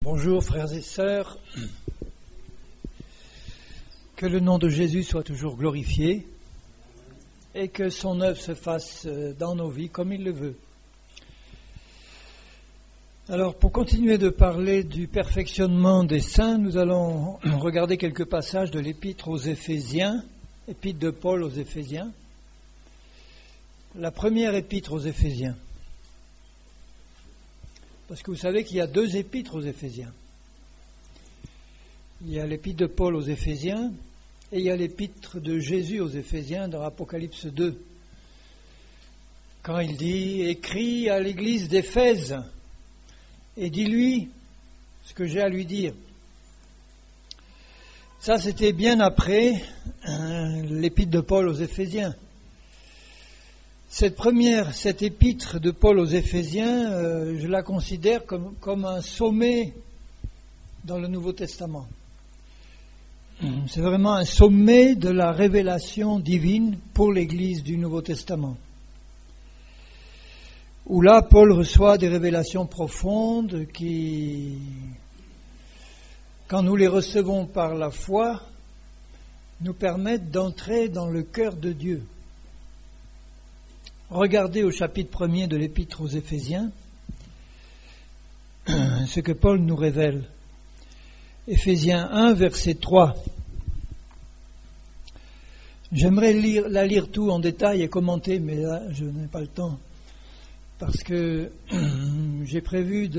Bonjour frères et sœurs, que le nom de Jésus soit toujours glorifié et que son œuvre se fasse dans nos vies comme il le veut. Alors pour continuer de parler du perfectionnement des saints, nous allons regarder quelques passages de l'épître aux Éphésiens, épître de Paul aux Éphésiens, la première épître aux Éphésiens. Parce que vous savez qu'il y a deux épîtres aux Éphésiens. Il y a l'épître de Paul aux Éphésiens et il y a l'épître de Jésus aux Éphésiens dans Apocalypse 2. Quand il dit « Écris à l'église d'Éphèse et dis-lui ce que j'ai à lui dire ». Ça, c'était bien après l'épître de Paul aux Éphésiens. Cette épître de Paul aux Éphésiens, je la considère comme un sommet dans le Nouveau Testament. C'est vraiment un sommet de la révélation divine pour l'Église du Nouveau Testament. Où là, Paul reçoit des révélations profondes qui, quand nous les recevons par la foi, nous permettent d'entrer dans le cœur de Dieu. Regardez au chapitre 1er de l'Épître aux Éphésiens ce que Paul nous révèle. Éphésiens 1, verset 3. J'aimerais la lire tout en détail et commenter, mais là, je n'ai pas le temps. Parce que j'ai prévu,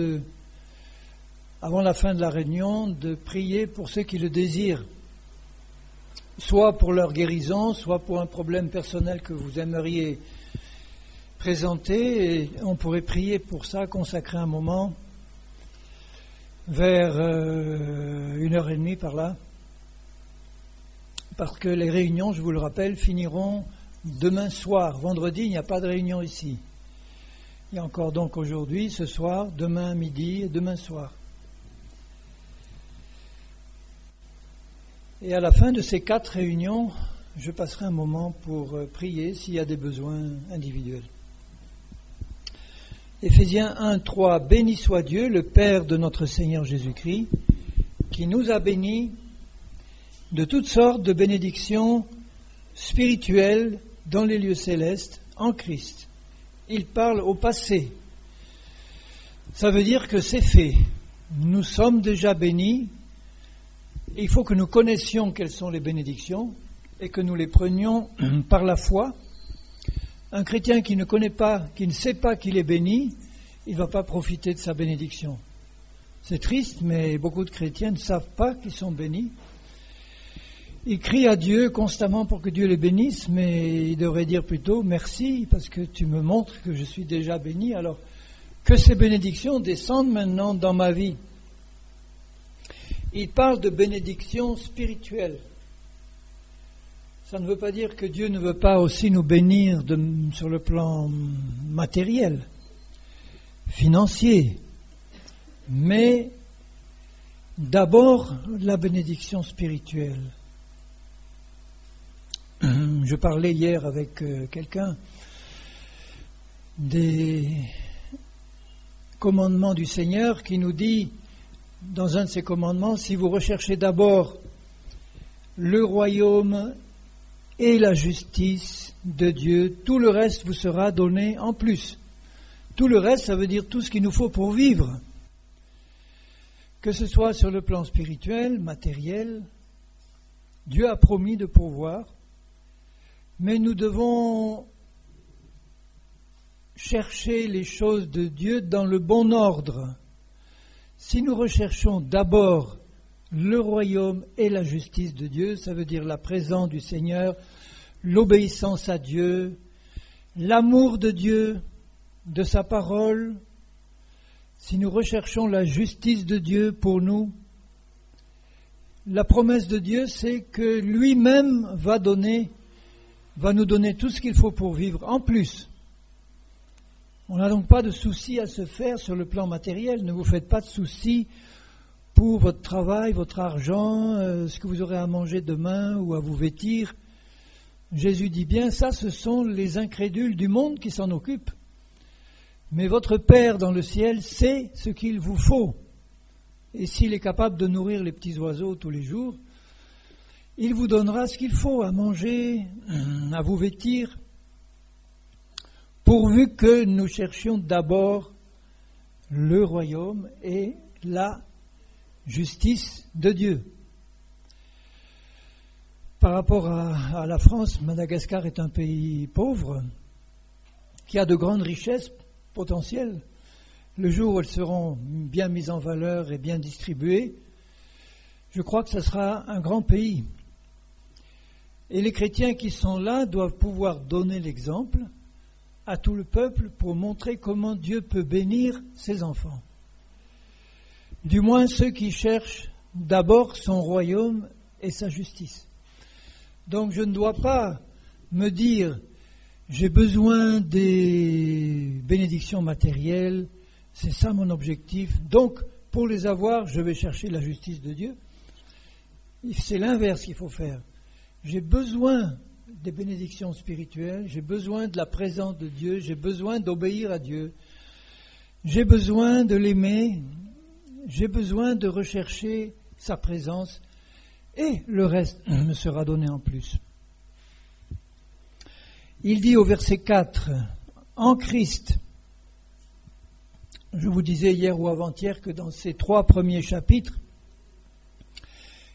avant la fin de la réunion, de prier pour ceux qui le désirent. Soit pour leur guérison, soit pour un problème personnel que vous aimeriez présenter, et on pourrait prier pour ça, consacrer un moment vers 1h30 par là, parce que les réunions, je vous le rappelle, finiront demain soir. Vendredi, il n'y a pas de réunion ici. Il y a encore donc aujourd'hui, ce soir, demain midi et demain soir. Et à la fin de ces 4 réunions, je passerai un moment pour prier s'il y a des besoins individuels. Éphésiens 1, 3. Béni soit Dieu, le Père de notre Seigneur Jésus-Christ, qui nous a bénis de toutes sortes de bénédictions spirituelles dans les lieux célestes en Christ. Il parle au passé. Ça veut dire que c'est fait. Nous sommes déjà bénis. Il faut que nous connaissions quelles sont les bénédictions et que nous les prenions par la foi. Un chrétien qui ne connaît pas, qui ne sait pas qu'il est béni, il ne va pas profiter de sa bénédiction. C'est triste, mais beaucoup de chrétiens ne savent pas qu'ils sont bénis. Ils crient à Dieu constamment pour que Dieu les bénisse, mais ils devraient dire plutôt merci, parce que tu me montres que je suis déjà béni, alors que ces bénédictions descendent maintenant dans ma vie. Il parle de bénédictions spirituelles. Ça ne veut pas dire que Dieu ne veut pas aussi nous bénir sur le plan matériel, financier, mais d'abord la bénédiction spirituelle. Je parlais hier avec quelqu'un des commandements du Seigneur qui nous dit, dans un de ses commandements, si vous recherchez d'abord le royaume et la justice de Dieu, tout le reste vous sera donné en plus. Tout le reste, ça veut dire tout ce qu'il nous faut pour vivre. Que ce soit sur le plan spirituel, matériel, Dieu a promis de pourvoir, mais nous devons chercher les choses de Dieu dans le bon ordre. Si nous recherchons d'abord le royaume et la justice de Dieu, ça veut dire la présence du Seigneur, l'obéissance à Dieu, l'amour de Dieu, de sa parole. Si nous recherchons la justice de Dieu pour nous, la promesse de Dieu, c'est que lui-même va nous donner tout ce qu'il faut pour vivre en plus. On n'a donc pas de souci à se faire sur le plan matériel. Ne vous faites pas de soucis pour votre travail, votre argent, ce que vous aurez à manger demain ou à vous vêtir. Jésus dit bien, ça ce sont les incrédules du monde qui s'en occupent. Mais votre Père dans le ciel sait ce qu'il vous faut et s'il est capable de nourrir les petits oiseaux tous les jours, il vous donnera ce qu'il faut à manger, à vous vêtir, pourvu que nous cherchions d'abord le royaume et la justice de Dieu. Par rapport à la France, Madagascar est un pays pauvre qui a de grandes richesses potentielles. Le jour où elles seront bien mises en valeur et bien distribuées, je crois que ce sera un grand pays. Et les chrétiens qui sont là doivent pouvoir donner l'exemple à tout le peuple pour montrer comment Dieu peut bénir ses enfants. Du moins ceux qui cherchent d'abord son royaume et sa justice. Donc je ne dois pas me dire j'ai besoin des bénédictions matérielles, c'est ça mon objectif. Donc pour les avoir, je vais chercher la justice de Dieu. C'est l'inverse qu'il faut faire. J'ai besoin des bénédictions spirituelles, j'ai besoin de la présence de Dieu, j'ai besoin d'obéir à Dieu, j'ai besoin de l'aimer, j'ai besoin de rechercher sa présence et le reste me sera donné en plus. Il dit au verset 4, en Christ, je vous disais hier ou avant-hier que dans ces 3 premiers chapitres,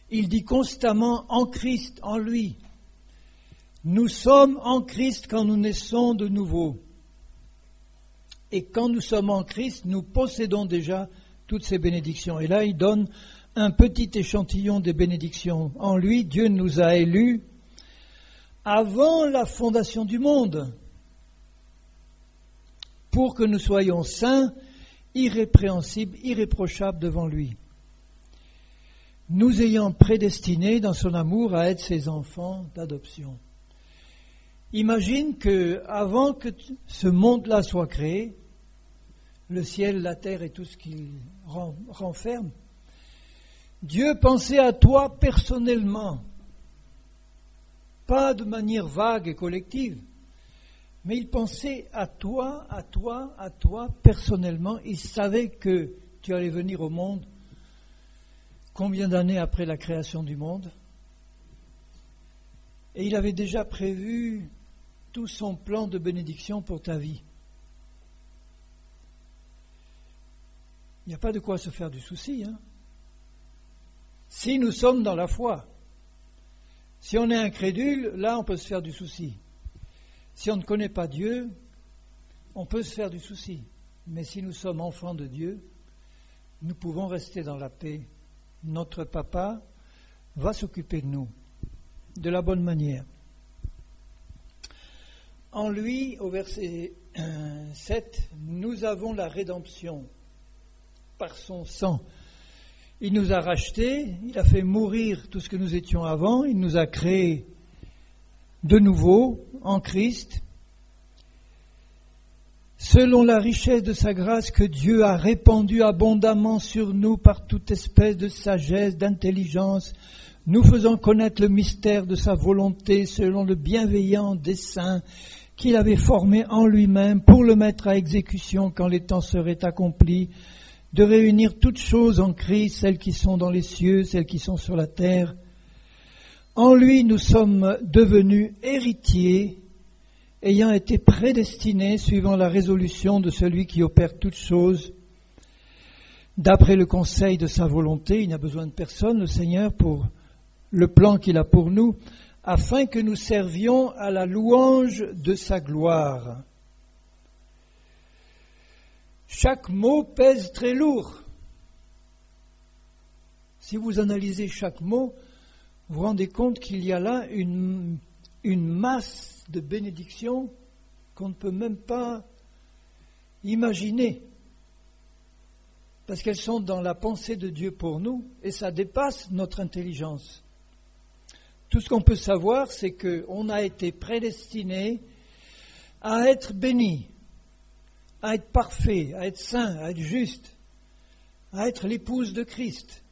il dit constamment en Christ, en lui. Nous sommes en Christ quand nous naissons de nouveau. Et quand nous sommes en Christ, nous possédons déjà toutes ces bénédictions. Et là, il donne un petit échantillon des bénédictions. En lui, Dieu nous a élus avant la fondation du monde pour que nous soyons saints, irrépréhensibles, irréprochables devant lui. Nous ayant prédestinés dans son amour à être ses enfants d'adoption. Imagine que avant que ce monde-là soit créé, le ciel, la terre et tout ce qu'il renferme, Dieu pensait à toi personnellement, pas de manière vague et collective, mais il pensait à toi personnellement. Il savait que tu allais venir au monde. Combien d'années après la création du monde? Et il avait déjà prévu tout son plan de bénédiction pour ta vie. Il n'y a pas de quoi se faire du souci, hein? Si nous sommes dans la foi. Si on est incrédule, là on peut se faire du souci. Si on ne connaît pas Dieu, on peut se faire du souci. Mais si nous sommes enfants de Dieu, nous pouvons rester dans la paix. Notre papa va s'occuper de nous de la bonne manière. En lui, au verset 7, nous avons la rédemption par son sang. Il nous a rachetés, il a fait mourir tout ce que nous étions avant, il nous a créés de nouveau en Christ, selon la richesse de sa grâce que Dieu a répandue abondamment sur nous par toute espèce de sagesse, d'intelligence, nous faisant connaître le mystère de sa volonté selon le bienveillant dessein qu'il avait formé en lui-même pour le mettre à exécution quand les temps seraient accomplis, de réunir toutes choses en Christ, celles qui sont dans les cieux, celles qui sont sur la terre. En lui, nous sommes devenus héritiers, ayant été prédestinés suivant la résolution de celui qui opère toutes choses, d'après le conseil de sa volonté. Il n'a besoin de personne, le Seigneur, pour le plan qu'il a pour nous, afin que nous servions à la louange de sa gloire. Chaque mot pèse très lourd. Si vous analysez chaque mot, vous vous rendez compte qu'il y a là une masse de bénédictions qu'on ne peut même pas imaginer. Parce qu'elles sont dans la pensée de Dieu pour nous et ça dépasse notre intelligence. Tout ce qu'on peut savoir, c'est qu'on a été prédestiné à être béni, à être parfait, à être saint, à être juste, à être l'épouse de Christ,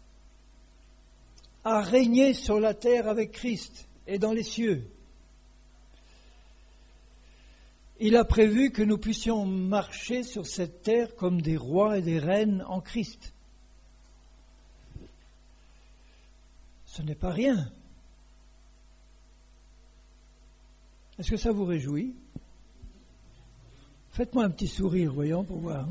à régner sur la terre avec Christ et dans les cieux. Il a prévu que nous puissions marcher sur cette terre comme des rois et des reines en Christ. ce n'est pas rien. Est-ce que ça vous réjouit? Faites-moi un petit sourire, voyons, pour voir.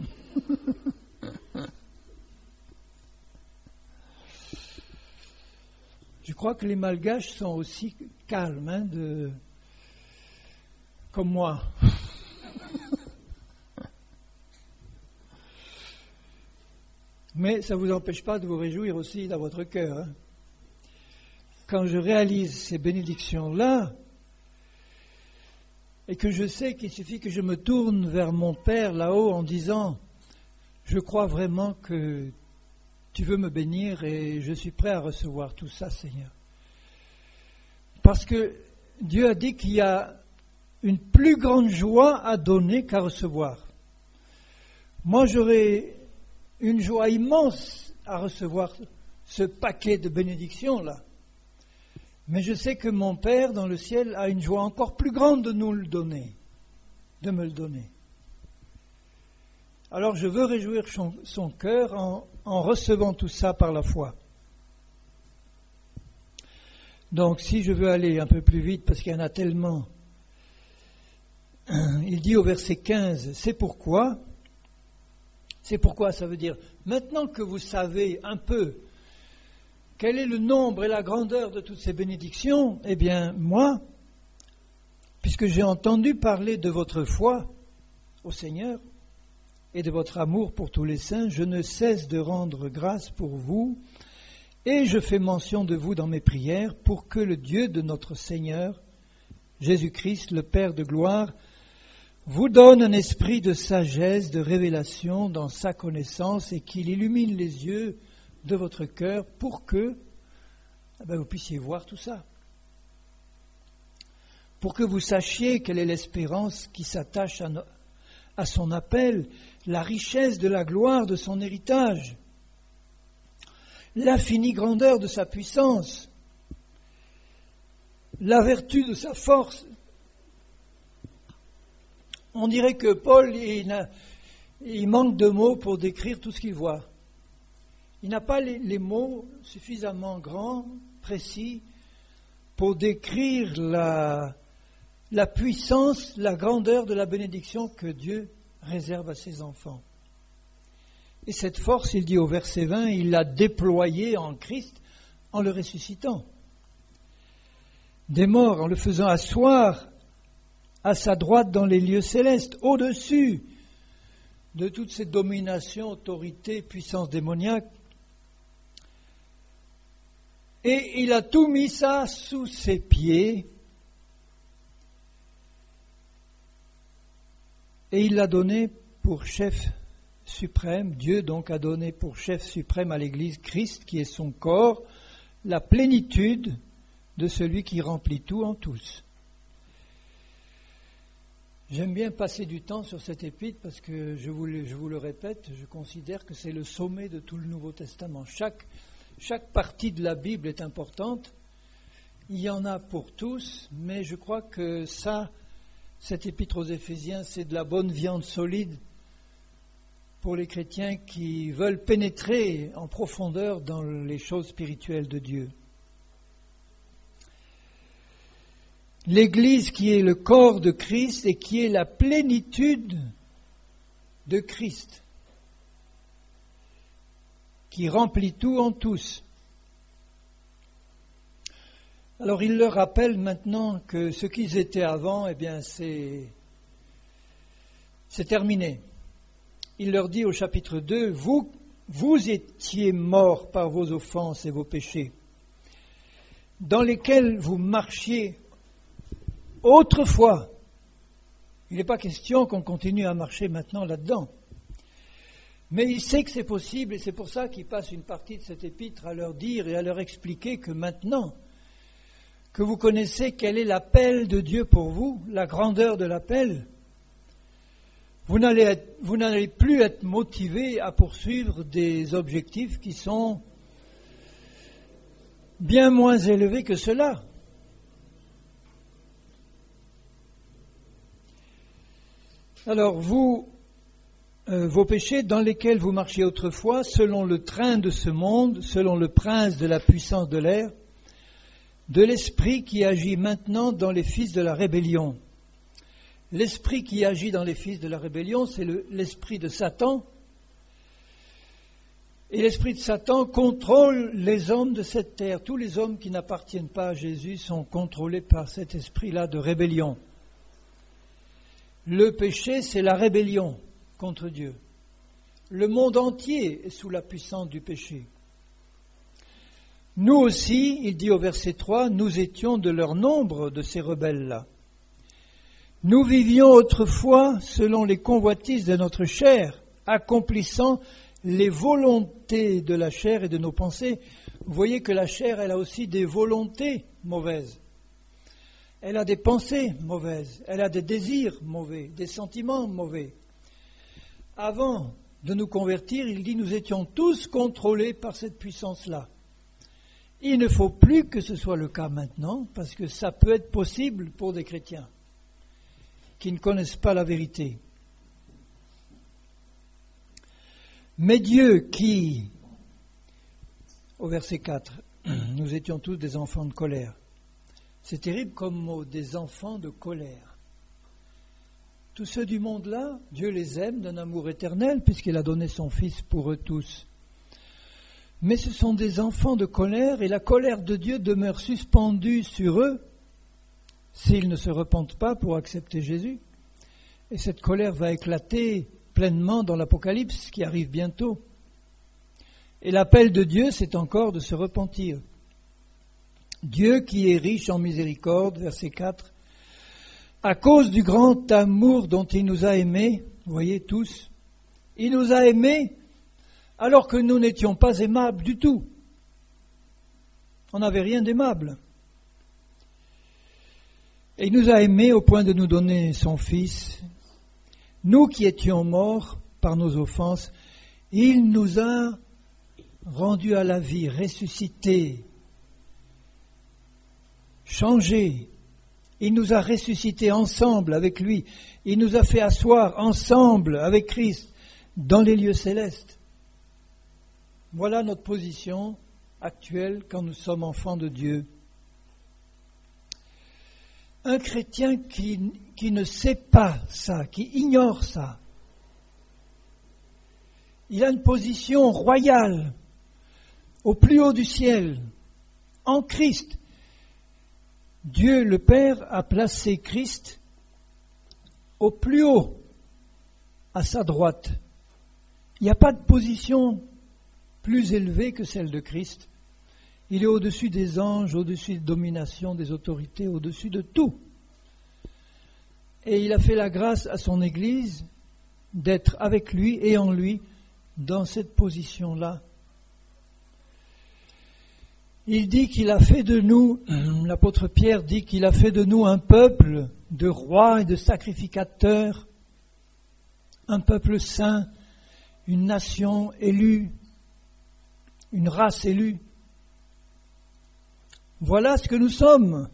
Je crois que les Malgaches sont aussi calmes, comme moi. Mais ça ne vous empêche pas de vous réjouir aussi dans votre cœur. Quand je réalise ces bénédictions-là, et que je sais qu'il suffit que je me tourne vers mon Père là-haut en disant « Je crois vraiment que tu veux me bénir et je suis prêt à recevoir tout ça, Seigneur. » Parce que Dieu a dit qu'il y a une plus grande joie à donner qu'à recevoir. Moi, j'aurais une joie immense à recevoir ce paquet de bénédictions-là. Mais je sais que mon Père dans le ciel a une joie encore plus grande de nous le donner, de me le donner. Alors je veux réjouir son cœur en recevant tout ça par la foi. Donc si je veux aller un peu plus vite, parce qu'il y en a tellement, il dit au verset 15, c'est pourquoi ça veut dire, maintenant que vous savez un peu quel est le nombre et la grandeur de toutes ces bénédictions, eh bien, moi, puisque j'ai entendu parler de votre foi au Seigneur et de votre amour pour tous les saints, je ne cesse de rendre grâce pour vous et je fais mention de vous dans mes prières pour que le Dieu de notre Seigneur, Jésus-Christ, le Père de gloire, vous donne un esprit de sagesse, de révélation dans sa connaissance et qu'il illumine les yeux de votre cœur pour que vous puissiez voir tout ça. Pour que vous sachiez quelle est l'espérance qui s'attache à son appel, la richesse de la gloire de son héritage, l'infinie grandeur de sa puissance, la vertu de sa force. On dirait que Paul, il manque de mots pour décrire tout ce qu'il voit. Il n'a pas les mots suffisamment grands, précis, pour décrire la puissance, la grandeur de la bénédiction que Dieu réserve à ses enfants. Et cette force, il dit au verset 20, il l'a déployée en Christ en le ressuscitant des morts, en le faisant asseoir à sa droite dans les lieux célestes, au-dessus de toutes ces dominations, autorités, puissances démoniaques. Et il a tout mis ça sous ses pieds et il l'a donné pour chef suprême. Dieu donc a donné pour chef suprême à l'Église Christ qui est son corps, la plénitude de celui qui remplit tout en tous. J'aime bien passer du temps sur cette épître parce que, je vous le répète, je considère que c'est le sommet de tout le Nouveau Testament. Chaque partie de la Bible est importante, il y en a pour tous, mais je crois que cette épître aux Éphésiens, c'est de la bonne viande solide pour les chrétiens qui veulent pénétrer en profondeur dans les choses spirituelles de Dieu. L'Église qui est le corps de Christ et qui est la plénitude de Christ, qui remplit tout en tous. Alors il leur rappelle maintenant que ce qu'ils étaient avant, eh bien c'est terminé. Il leur dit au chapitre 2, vous étiez morts par vos offenses et vos péchés, dans lesquels vous marchiez autrefois. Il n'est pas question qu'on continue à marcher maintenant là-dedans. Mais il sait que c'est possible et c'est pour ça qu'il passe une partie de cette épître à leur dire et à leur expliquer que maintenant que vous connaissez quel est l'appel de Dieu pour vous, la grandeur de l'appel, vous n'allez plus être motivé à poursuivre des objectifs qui sont bien moins élevés que cela. Alors vos péchés dans lesquels vous marchiez autrefois, selon le train de ce monde, selon le prince de la puissance de l'air, de l'esprit qui agit maintenant dans les fils de la rébellion. L'esprit qui agit dans les fils de la rébellion, c'est l'esprit de Satan. Et l'esprit de Satan contrôle les hommes de cette terre. Tous les hommes qui n'appartiennent pas à Jésus sont contrôlés par cet esprit-là de rébellion. Le péché, c'est la rébellion contre Dieu. Le monde entier est sous la puissance du péché. Nous aussi, il dit au verset 3, nous étions de leur nombre de ces rebelles-là. Nous vivions autrefois selon les convoitises de notre chair, accomplissant les volontés de la chair et de nos pensées. Vous voyez que la chair, elle a aussi des volontés mauvaises. Elle a des pensées mauvaises, elle a des désirs mauvais, des sentiments mauvais. Avant de nous convertir, il dit, nous étions tous contrôlés par cette puissance-là. Il ne faut plus que ce soit le cas maintenant, parce que ça peut être possible pour des chrétiens qui ne connaissent pas la vérité. Mais Dieu qui, au verset 4, nous étions tous des enfants de colère. C'est terrible comme mot, des enfants de colère. Tous ceux du monde-là, Dieu les aime d'un amour éternel, puisqu'il a donné son Fils pour eux tous. Mais ce sont des enfants de colère, et la colère de Dieu demeure suspendue sur eux, s'ils ne se repentent pas pour accepter Jésus. Et cette colère va éclater pleinement dans l'Apocalypse qui arrive bientôt. Et l'appel de Dieu, c'est encore de se repentir. Dieu qui est riche en miséricorde, verset 4, à cause du grand amour dont il nous a aimés, vous voyez tous, il nous a aimés alors que nous n'étions pas aimables du tout. On n'avait rien d'aimable. Et il nous a aimés au point de nous donner son Fils. Nous qui étions morts par nos offenses, il nous a rendus à la vie, ressuscités, changés. Il nous a ressuscités ensemble avec lui. Il nous a fait asseoir ensemble avec Christ dans les lieux célestes. Voilà notre position actuelle quand nous sommes enfants de Dieu. Un chrétien qui ne sait pas ça, qui ignore ça, il a une position royale au plus haut du ciel, en Christ. Dieu le Père a placé Christ au plus haut, à sa droite. Il n'y a pas de position plus élevée que celle de Christ. Il est au-dessus des anges, au-dessus des dominations, des autorités, au-dessus de tout. Et il a fait la grâce à son Église d'être avec lui et en lui dans cette position-là. Il dit qu'il a fait de nous, l'apôtre Pierre dit qu'il a fait de nous un peuple de rois et de sacrificateurs, un peuple saint, une nation élue, une race élue. Voilà ce que nous sommes.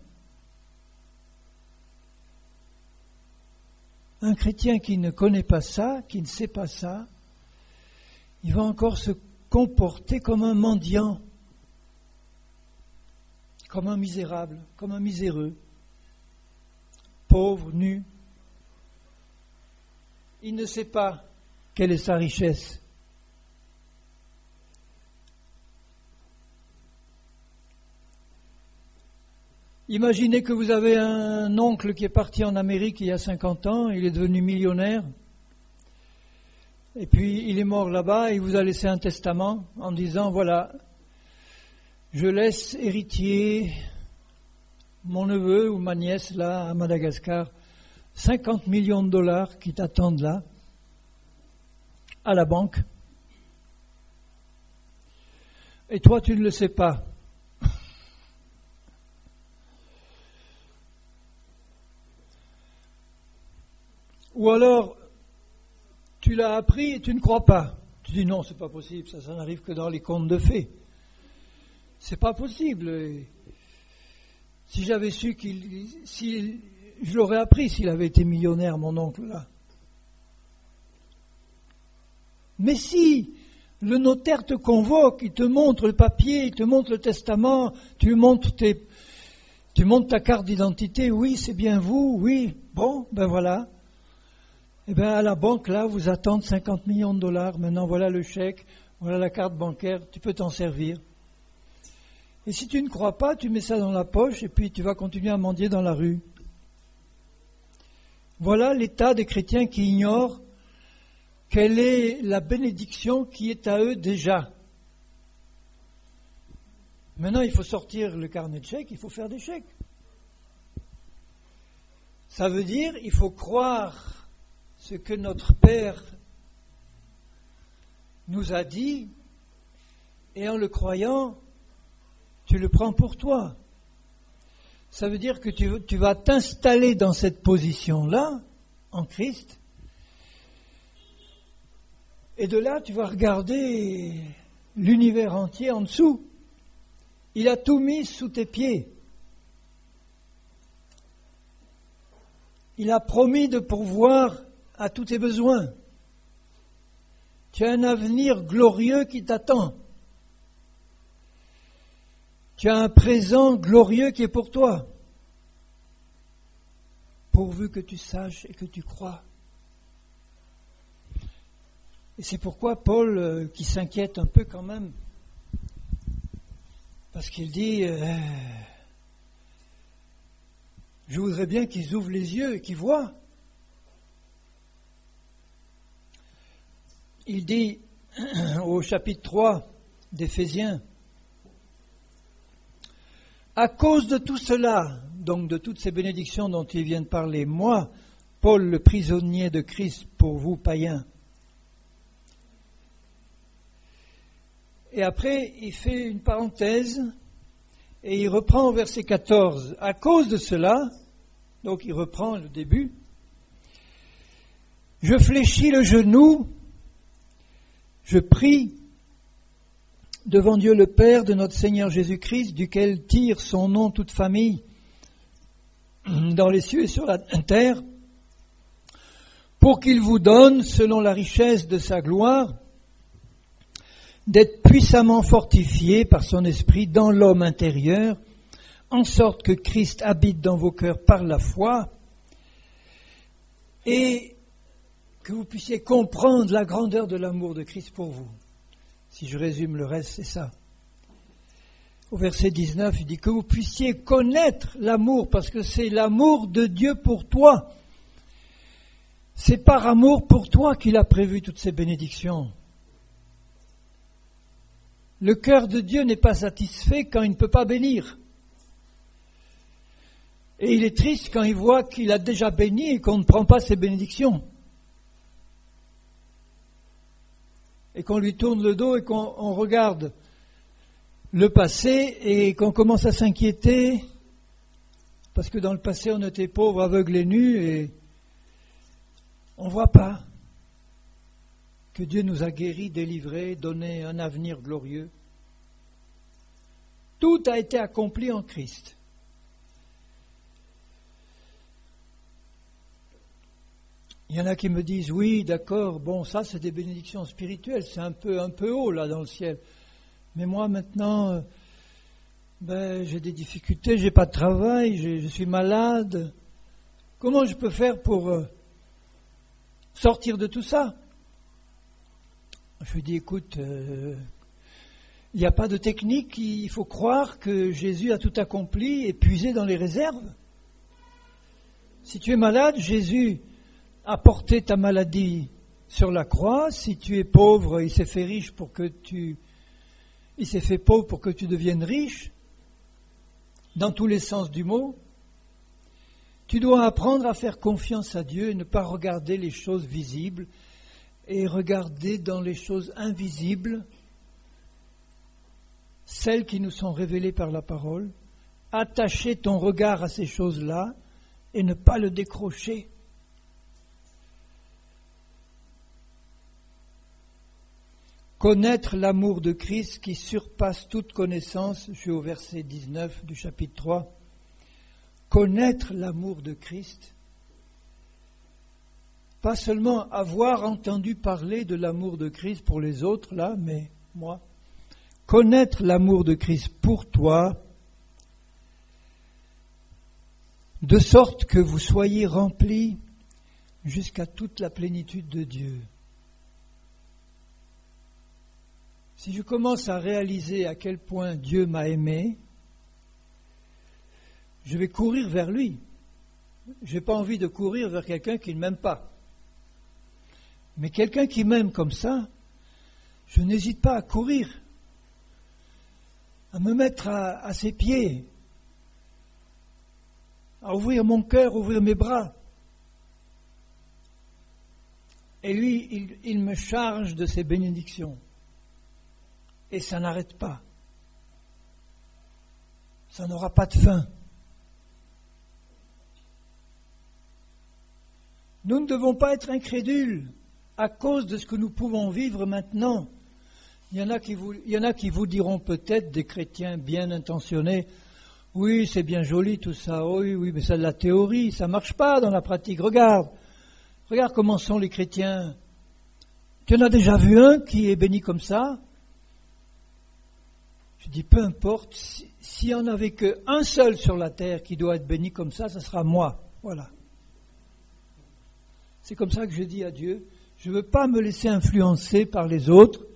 Un chrétien qui ne connaît pas ça, qui ne sait pas ça, il va encore se comporter comme un mendiant, comme un misérable, comme un miséreux, pauvre, nu. Il ne sait pas quelle est sa richesse. Imaginez que vous avez un oncle qui est parti en Amérique il y a 50 ans, il est devenu millionnaire, et puis il est mort là-bas et il vous a laissé un testament en disant, voilà, je laisse héritier mon neveu ou ma nièce là à Madagascar, 50 millions de dollars qui t'attendent là, à la banque. Et toi, tu ne le sais pas. Ou alors, tu l'as appris et tu ne crois pas. Tu dis non, c'est pas possible, ça n'arrive que dans les contes de fées. C'est pas possible. Si j'avais su je l'aurais appris s'il avait été millionnaire, mon oncle là. Mais si le notaire te convoque, il te montre le papier, il te montre le testament, tu lui montres Tu montes ta carte d'identité, oui, c'est bien vous, oui, bon, ben voilà. Eh bien, à la banque, là, vous attendent 50 millions de dollars. Maintenant, voilà le chèque, voilà la carte bancaire, tu peux t'en servir. Et si tu ne crois pas, tu mets ça dans la poche et puis tu vas continuer à mendier dans la rue. Voilà l'état des chrétiens qui ignorent quelle est la bénédiction qui est à eux déjà. Maintenant, il faut sortir le carnet de chèques, il faut faire des chèques. Ça veut dire il faut croire ce que notre Père nous a dit, et en le croyant, tu le prends pour toi. Ça veut dire que tu vas t'installer dans cette position-là, en Christ, et de là, tu vas regarder l'univers entier en dessous. Il a tout mis sous tes pieds. Il a promis de pourvoir à tous tes besoins. Tu as un avenir glorieux qui t'attend. Tu as un présent glorieux qui est pour toi. Pourvu que tu saches et que tu crois. Et c'est pourquoi Paul, qui s'inquiète un peu quand même, parce qu'il dit, je voudrais bien qu'ils ouvrent les yeux et qu'ils voient. Il dit au chapitre 3 d'Éphésiens, à cause de tout cela, donc de toutes ces bénédictions dont il vient de parler, moi, Paul, le prisonnier de Christ pour vous, païens. Et après, il fait une parenthèse et il reprend au verset 14. À cause de cela, donc il reprend le début, je fléchis le genou, je prie devant Dieu le Père de notre Seigneur Jésus-Christ, duquel tire son nom toute famille dans les cieux et sur la terre, pour qu'il vous donne, selon la richesse de sa gloire, d'être puissamment fortifié par son esprit dans l'homme intérieur, en sorte que Christ habite dans vos cœurs par la foi, et que vous puissiez comprendre la grandeur de l'amour de Christ pour vous. Si je résume le reste, c'est ça. Au verset 19, il dit que vous puissiez connaître l'amour, parce que c'est l'amour de Dieu pour toi. C'est par amour pour toi qu'il a prévu toutes ces bénédictions. Le cœur de Dieu n'est pas satisfait quand il ne peut pas bénir. Et il est triste quand il voit qu'il a déjà béni et qu'on ne prend pas ses bénédictions. Et qu'on lui tourne le dos et qu'on regarde le passé et qu'on commence à s'inquiéter parce que dans le passé on était pauvres, aveugles et nus et on ne voit pas que Dieu nous a guéris, délivrés, donné un avenir glorieux. Tout a été accompli en Christ. Il y en a qui me disent, oui, d'accord, bon, ça c'est des bénédictions spirituelles, c'est un peu haut là dans le ciel. Mais moi maintenant, j'ai des difficultés, j'ai pas de travail, je suis malade. Comment je peux faire pour sortir de tout ça ? Je lui dis, écoute, il n'y a pas de technique, il faut croire que Jésus a tout accompli et puiser dans les réserves. Si tu es malade, Jésus a porté ta maladie sur la croix. Si tu es pauvre, il s'est fait riche il s'est fait pauvre pour que tu deviennes riche, dans tous les sens du mot. Tu dois apprendre à faire confiance à Dieu et ne pas regarder les choses visibles et regarder dans les choses invisibles, celles qui nous sont révélées par la parole, attacher ton regard à ces choses-là et ne pas le décrocher. Connaître l'amour de Christ qui surpasse toute connaissance, je suis au verset 19 du chapitre 3. Connaître l'amour de Christ, pas seulement avoir entendu parler de l'amour de Christ pour les autres, là, mais moi. Connaître l'amour de Christ pour toi, de sorte que vous soyez remplis jusqu'à toute la plénitude de Dieu. Si je commence à réaliser à quel point Dieu m'a aimé, je vais courir vers lui. Je n'ai pas envie de courir vers quelqu'un qui ne m'aime pas. Mais quelqu'un qui m'aime comme ça, je n'hésite pas à courir, à me mettre à ses pieds, à ouvrir mon cœur, ouvrir mes bras. Et lui, il me charge de ses bénédictions. Et ça n'arrête pas. Ça n'aura pas de fin. Nous ne devons pas être incrédules à cause de ce que nous pouvons vivre maintenant. Il y en a qui vous diront peut-être, des chrétiens bien intentionnés, oui, c'est bien joli tout ça, oui, mais c'est de la théorie, ça ne marche pas dans la pratique. Regarde comment sont les chrétiens. Tu en as déjà vu un qui est béni comme ça? Je dis, peu importe, s'il n'y en avait qu'un seul sur la terre qui doit être béni comme ça sera moi. Voilà. C'est comme ça que je dis à Dieu, je ne veux pas me laisser influencer par les autres.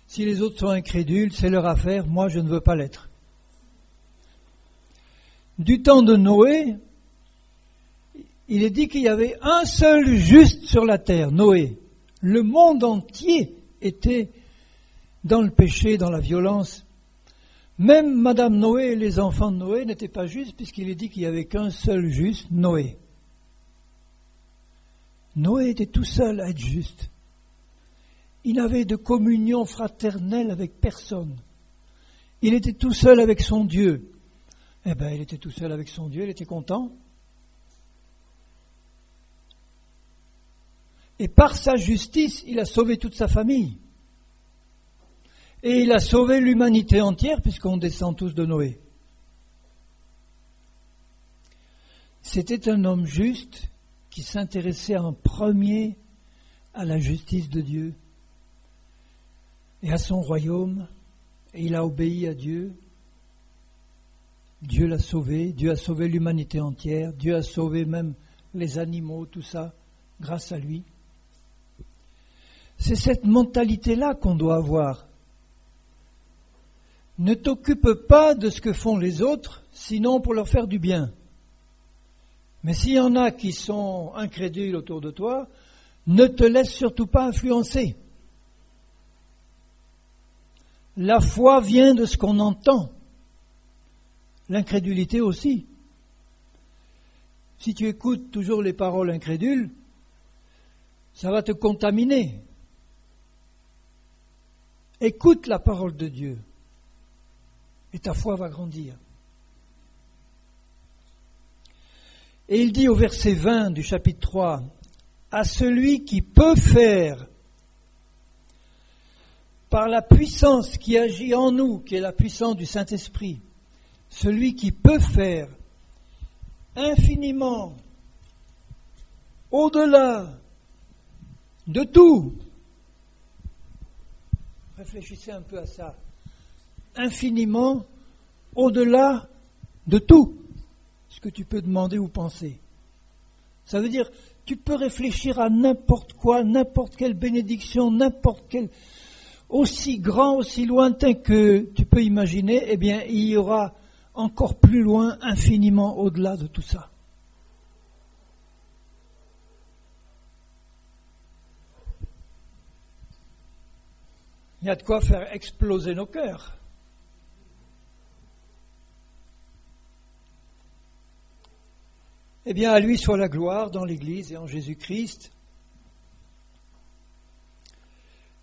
Si les autres sont incrédules, c'est leur affaire, moi je ne veux pas l'être. Du temps de Noé, il est dit qu'il y avait un seul juste sur la terre, Noé. Le monde entier était dans le péché, dans la violence. Même Madame Noé et les enfants de Noé n'étaient pas justes, puisqu'il est dit qu'il n'y avait qu'un seul juste, Noé. Noé était tout seul à être juste. Il n'avait de communion fraternelle avec personne. Il était tout seul avec son Dieu. Eh bien, il était tout seul avec son Dieu, il était content. Et par sa justice, il a sauvé toute sa famille. Et il a sauvé l'humanité entière, puisqu'on descend tous de Noé. C'était un homme juste qui s'intéressait en premier à la justice de Dieu et à son royaume, et il a obéi à Dieu. Dieu l'a sauvé, Dieu a sauvé l'humanité entière, Dieu a sauvé même les animaux, tout ça, grâce à lui. C'est cette mentalité-là qu'on doit avoir. Ne t'occupe pas de ce que font les autres, sinon pour leur faire du bien. Mais s'il y en a qui sont incrédules autour de toi, ne te laisse surtout pas influencer. La foi vient de ce qu'on entend. L'incrédulité aussi. Si tu écoutes toujours les paroles incrédules, ça va te contaminer. Écoute la parole de Dieu et ta foi va grandir. Et il dit au verset 20 du chapitre 3, « À celui qui peut faire, par la puissance qui agit en nous, qui est la puissance du Saint-Esprit, celui qui peut faire infiniment, au-delà de tout. » Réfléchissez un peu à ça. Infiniment, au-delà de tout ce que tu peux demander ou penser. Ça veut dire, tu peux réfléchir à n'importe quoi, n'importe quelle bénédiction, n'importe quel, aussi grand, aussi lointain que tu peux imaginer, eh bien, il y aura encore plus loin, infiniment au-delà de tout ça. Il y a de quoi faire exploser nos cœurs. Eh bien, à lui soit la gloire dans l'Église et en Jésus-Christ.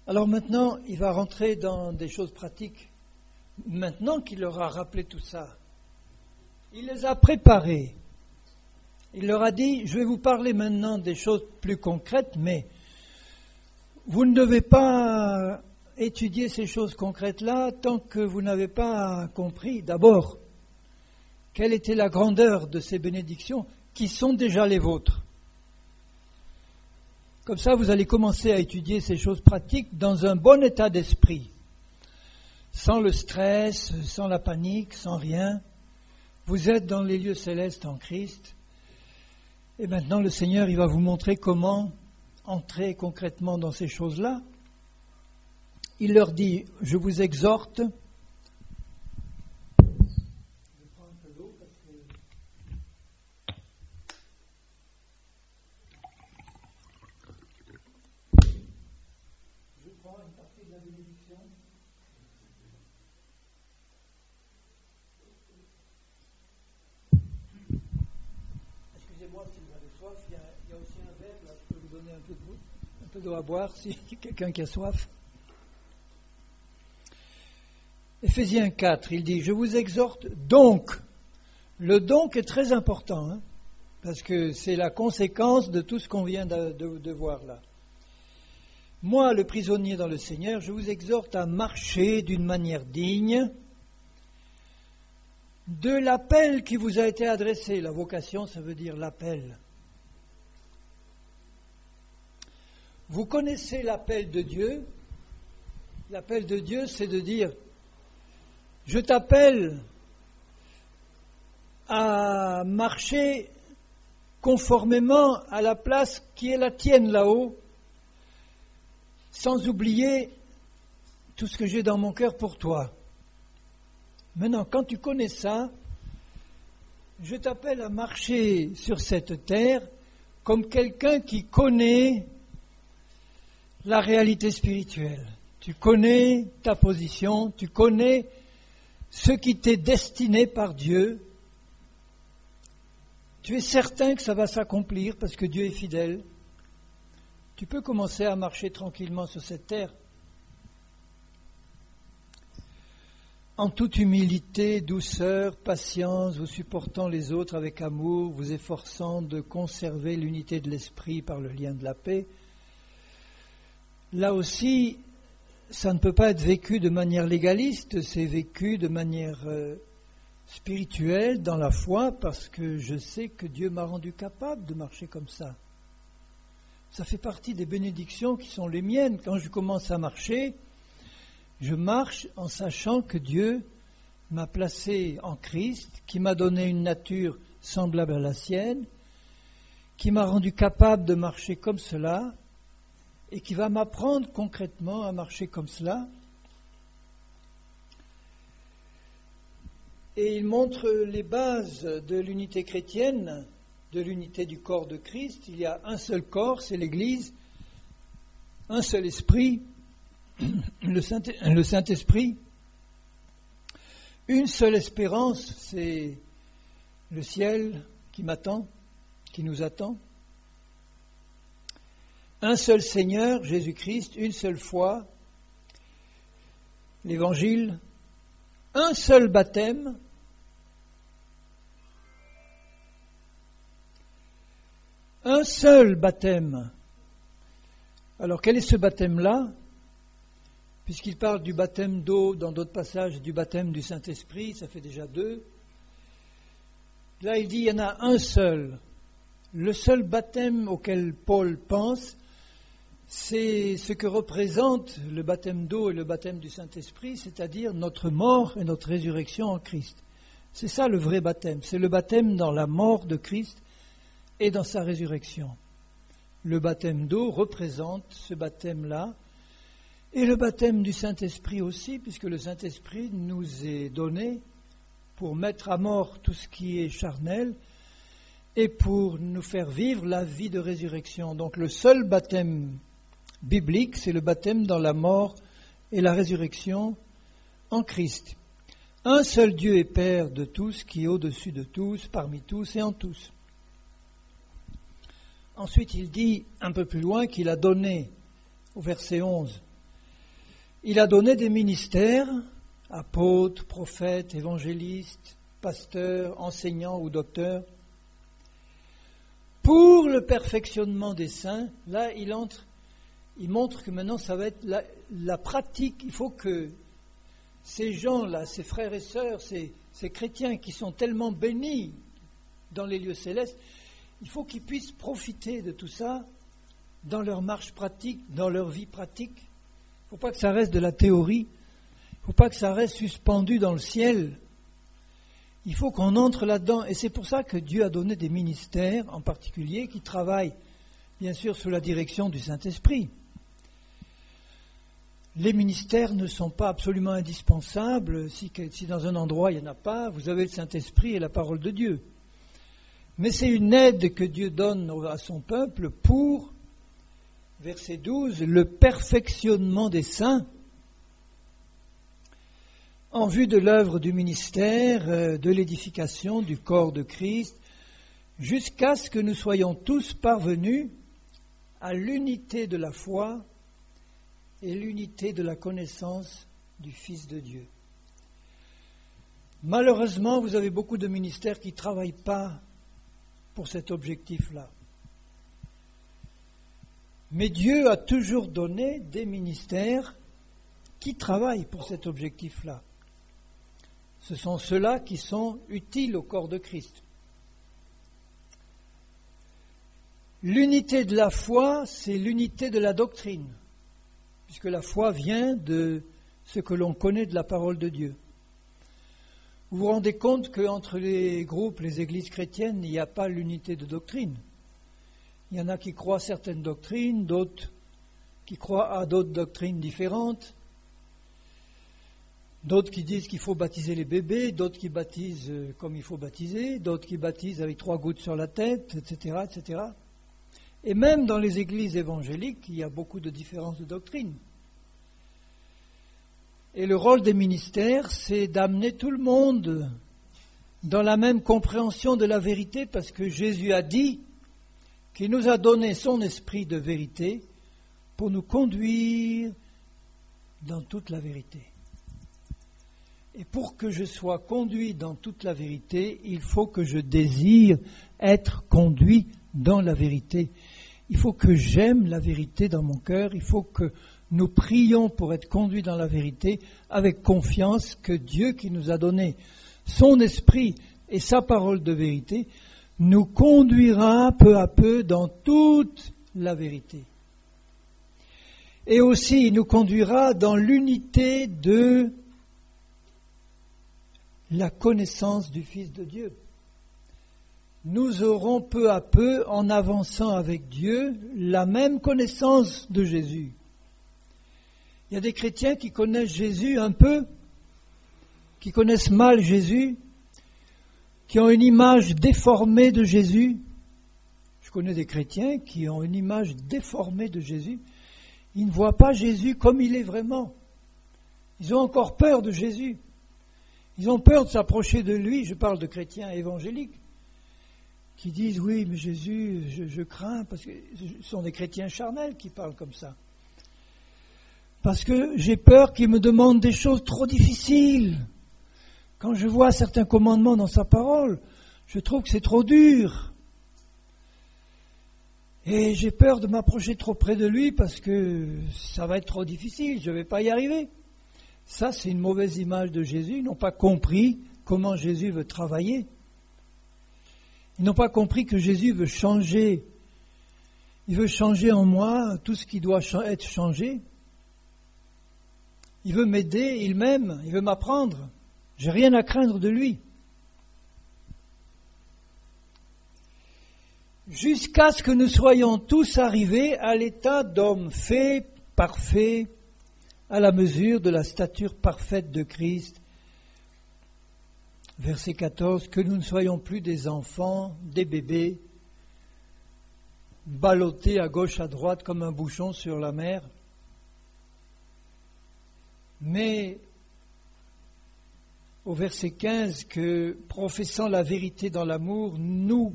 Alors maintenant, il va rentrer dans des choses pratiques. Maintenant qu'il leur a rappelé tout ça, il les a préparés. Il leur a dit, je vais vous parler maintenant des choses plus concrètes, mais vous ne devez pas étudier ces choses concrètes-là tant que vous n'avez pas compris d'abord quelle était la grandeur de ces bénédictions qui sont déjà les vôtres. Comme ça, vous allez commencer à étudier ces choses pratiques dans un bon état d'esprit, sans le stress, sans la panique, sans rien. Vous êtes dans les lieux célestes en Christ. Et maintenant, le Seigneur, il va vous montrer comment entrer concrètement dans ces choses-là. Il leur dit, je vous exhorte. Je prends une partie de la bénédiction. Excusez-moi si vous avez soif, il y a aussi un verre, là, je peux vous donner un peu d'eau à boire si quelqu'un qui a soif. Éphésiens 4, il dit, je vous exhorte donc. Le donc est très important, hein, parce que c'est la conséquence de tout ce qu'on vient de voir là. Moi, le prisonnier dans le Seigneur, je vous exhorte à marcher d'une manière digne de l'appel qui vous a été adressé. La vocation, ça veut dire l'appel. Vous connaissez l'appel de Dieu. L'appel de Dieu, c'est de dire, je t'appelle à marcher conformément à la place qui est la tienne là-haut, sans oublier tout ce que j'ai dans mon cœur pour toi. Maintenant, quand tu connais ça, je t'appelle à marcher sur cette terre comme quelqu'un qui connaît la réalité spirituelle. Tu connais ta position, tu connais ce qui t'est destiné par Dieu. Tu es certain que ça va s'accomplir parce que Dieu est fidèle. Tu peux commencer à marcher tranquillement sur cette terre. En toute humilité, douceur, patience, vous supportant les autres avec amour, vous efforçant de conserver l'unité de l'esprit par le lien de la paix. Là aussi, ça ne peut pas être vécu de manière légaliste, c'est vécu de manière spirituelle, dans la foi, parce que je sais que Dieu m'a rendu capable de marcher comme ça. Ça fait partie des bénédictions qui sont les miennes. Quand je commence à marcher, je marche en sachant que Dieu m'a placé en Christ, qui m'a donné une nature semblable à la sienne, qui m'a rendu capable de marcher comme cela, et qui va m'apprendre concrètement à marcher comme cela. Et il montre les bases de l'unité chrétienne, de l'unité du corps de Christ. Il y a un seul corps, c'est l'Église, un seul esprit, le Saint-Esprit, une seule espérance, c'est le ciel qui m'attend, qui nous attend. Un seul Seigneur, Jésus-Christ, une seule foi, l'Évangile, un seul baptême, un seul baptême. Alors quel est ce baptême-là ? Puisqu'il parle du baptême d'eau dans d'autres passages, du baptême du Saint-Esprit, ça fait déjà 2. Là il dit il y en a un seul. Le seul baptême auquel Paul pense, c'est ce que représente le baptême d'eau et le baptême du Saint-Esprit, c'est-à-dire notre mort et notre résurrection en Christ. C'est ça le vrai baptême, c'est le baptême dans la mort de Christ et dans sa résurrection. Le baptême d'eau représente ce baptême-là, et le baptême du Saint-Esprit aussi, puisque le Saint-Esprit nous est donné pour mettre à mort tout ce qui est charnel et pour nous faire vivre la vie de résurrection. Donc le seul baptême biblique, c'est le baptême dans la mort et la résurrection en Christ. Un seul Dieu et Père de tous, qui est au-dessus de tous, parmi tous et en tous. Ensuite, il dit un peu plus loin qu'il a donné, au verset 11, il a donné des ministères, apôtres, prophètes, évangélistes, pasteurs, enseignants ou docteurs, pour le perfectionnement des saints. Là, il montre que maintenant, ça va être la pratique. Il faut que ces gens-là, ces frères et sœurs, ces chrétiens qui sont tellement bénis dans les lieux célestes, il faut qu'ils puissent profiter de tout ça dans leur marche pratique, dans leur vie pratique. Il ne faut pas que ça reste de la théorie. Il ne faut pas que ça reste suspendu dans le ciel. Il faut qu'on entre là-dedans. Et c'est pour ça que Dieu a donné des ministères en particulier qui travaillent, bien sûr, sous la direction du Saint-Esprit. Les ministères ne sont pas absolument indispensables. Si dans un endroit il n'y en a pas, vous avez le Saint-Esprit et la parole de Dieu. Mais c'est une aide que Dieu donne à son peuple pour, verset 12, le perfectionnement des saints en vue de l'œuvre du ministère, de l'édification du corps de Christ, jusqu'à ce que nous soyons tous parvenus à l'unité de la foi et l'unité de la connaissance du Fils de Dieu. Malheureusement, vous avez beaucoup de ministères qui ne travaillent pas pour cet objectif-là. Mais Dieu a toujours donné des ministères qui travaillent pour cet objectif-là. Ce sont ceux-là qui sont utiles au corps de Christ. L'unité de la foi, c'est l'unité de la doctrine, puisque la foi vient de ce que l'on connaît de la parole de Dieu. Vous vous rendez compte qu'entre les groupes, les églises chrétiennes, il n'y a pas l'unité de doctrine. Il y en a qui croient à certaines doctrines, d'autres qui croient à d'autres doctrines différentes, d'autres qui disent qu'il faut baptiser les bébés, d'autres qui baptisent comme il faut baptiser, d'autres qui baptisent avec 3 gouttes sur la tête, etc., etc. Et même dans les églises évangéliques, il y a beaucoup de différences de doctrine. Et le rôle des ministères, c'est d'amener tout le monde dans la même compréhension de la vérité, parce que Jésus a dit qu'il nous a donné son esprit de vérité pour nous conduire dans toute la vérité. Et pour que je sois conduit dans toute la vérité, il faut que je désire être conduit dans la vérité. Il faut que j'aime la vérité dans mon cœur. Il faut que nous prions pour être conduits dans la vérité avec confiance que Dieu qui nous a donné son esprit et sa parole de vérité nous conduira peu à peu dans toute la vérité. Et aussi, il nous conduira dans l'unité de la connaissance du Fils de Dieu. Nous aurons peu à peu, en avançant avec Dieu, la même connaissance de Jésus. Il y a des chrétiens qui connaissent Jésus un peu, qui connaissent mal Jésus, qui ont une image déformée de Jésus. Je connais des chrétiens qui ont une image déformée de Jésus. Ils ne voient pas Jésus comme il est vraiment. Ils ont encore peur de Jésus. Ils ont peur de s'approcher de lui. Je parle de chrétiens évangéliques qui disent « Oui, mais Jésus, je crains », parce que ce sont des chrétiens charnels qui parlent comme ça. Parce que j'ai peur qu'il me demande des choses trop difficiles. Quand je vois certains commandements dans sa parole, je trouve que c'est trop dur. Et j'ai peur de m'approcher trop près de lui parce que ça va être trop difficile, je ne vais pas y arriver. Ça, c'est une mauvaise image de Jésus. Ils n'ont pas compris comment Jésus veut travailler. Ils n'ont pas compris que Jésus veut changer. Il veut changer en moi tout ce qui doit être changé. Il veut m'aider, il m'aime, il veut m'apprendre. J'ai rien à craindre de lui. Jusqu'à ce que nous soyons tous arrivés à l'état d'hommes faits, parfaits, à la mesure de la stature parfaite de Christ. Verset 14, que nous ne soyons plus des enfants, des bébés, ballottés à gauche, à droite comme un bouchon sur la mer, mais au verset 15, que professant la vérité dans l'amour, nous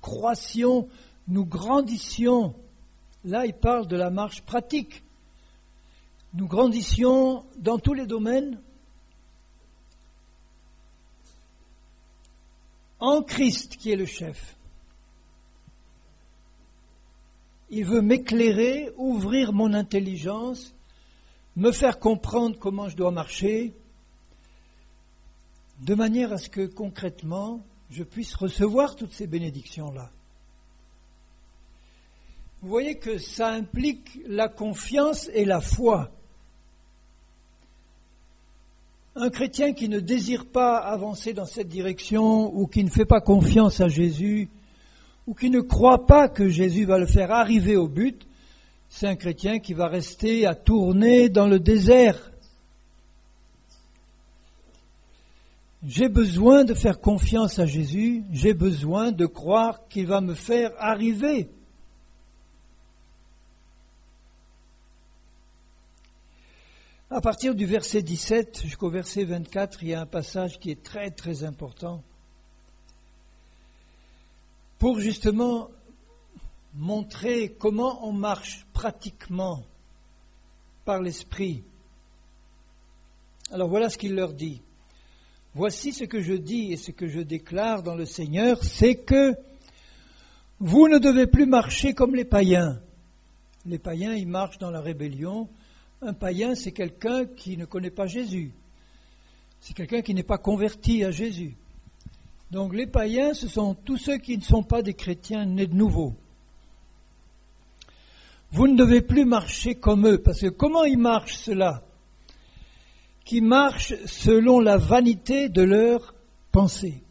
croissions, nous grandissions. Là, il parle de la marche pratique. Nous grandissions dans tous les domaines en Christ qui est le chef. Il veut m'éclairer, ouvrir mon intelligence, me faire comprendre comment je dois marcher, de manière à ce que concrètement, je puisse recevoir toutes ces bénédictions-là. Vous voyez que ça implique la confiance et la foi. Un chrétien qui ne désire pas avancer dans cette direction ou qui ne fait pas confiance à Jésus ou qui ne croit pas que Jésus va le faire arriver au but, c'est un chrétien qui va rester à tourner dans le désert. J'ai besoin de faire confiance à Jésus, j'ai besoin de croire qu'il va me faire arriver. À partir du verset 17 jusqu'au verset 24, il y a un passage qui est très très important pour justement montrer comment on marche pratiquement par l'Esprit. Alors voilà ce qu'il leur dit. Voici ce que je dis et ce que je déclare dans le Seigneur, c'est que vous ne devez plus marcher comme les païens. Les païens, ils marchent dans la rébellion. Un païen, c'est quelqu'un qui ne connaît pas Jésus. C'est quelqu'un qui n'est pas converti à Jésus. Donc les païens, ce sont tous ceux qui ne sont pas des chrétiens nés de nouveau. Vous ne devez plus marcher comme eux, parce que comment ils marchent ceux-là ? Qui marchent selon la vanité de leurs pensées.